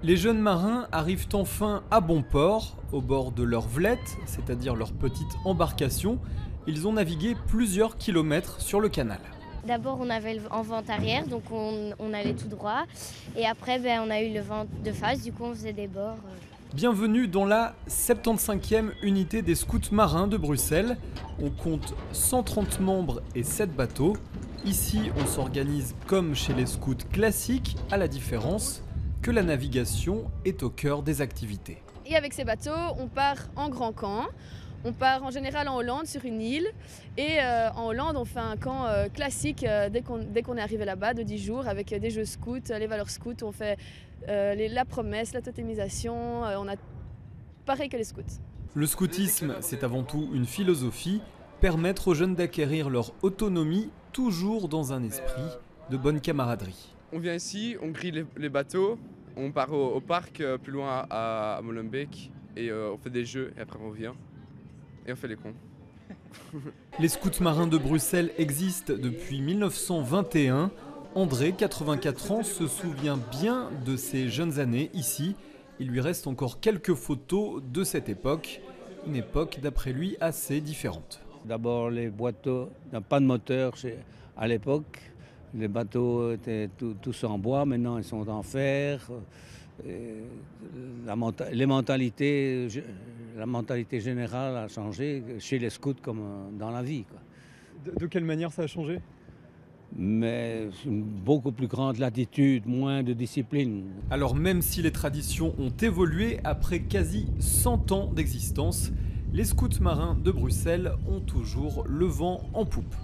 Les jeunes marins arrivent enfin à bon port, au bord de leur vlette, c'est-à-dire leur petite embarcation. Ils ont navigué plusieurs kilomètres sur le canal. D'abord, on avait le en vent arrière, donc on allait tout droit. Et après, on a eu le vent de face, du coup, on faisait des bords. Bienvenue dans la 75e unité des scouts marins de Bruxelles. On compte 130 membres et 7 bateaux. Ici, on s'organise comme chez les scouts classiques, à la différence que la navigation est au cœur des activités. Et avec ces bateaux, on part en grand camp. On part en général en Hollande sur une île et en Hollande on fait un camp classique dès qu'on est arrivé là-bas de 10 jours avec des jeux scouts, les valeurs scouts, on fait la promesse, la totémisation, on a pareil que les scouts. Le scoutisme, c'est avant tout une philosophie, permettre aux jeunes d'acquérir leur autonomie toujours dans un esprit de bonne camaraderie. On vient ici, on grille les bateaux, on part au parc plus loin à Molenbeek et on fait des jeux et après on revient. Et on fait les cons. Les scouts marins de Bruxelles existent depuis 1921. André, 84 ans, se souvient bien de ses jeunes années ici. Il lui reste encore quelques photos de cette époque. Une époque, d'après lui, assez différente. D'abord, les bateaux n'ont pas de moteur à l'époque. Les bateaux étaient tous en bois, maintenant ils sont en fer. La mentalité générale a changé chez les scouts comme dans la vie, quoi. De quelle manière ça a changé ? Mais une beaucoup plus grande latitude, moins de discipline. Alors même si les traditions ont évolué après quasi 100 ans d'existence, les scouts marins de Bruxelles ont toujours le vent en poupe.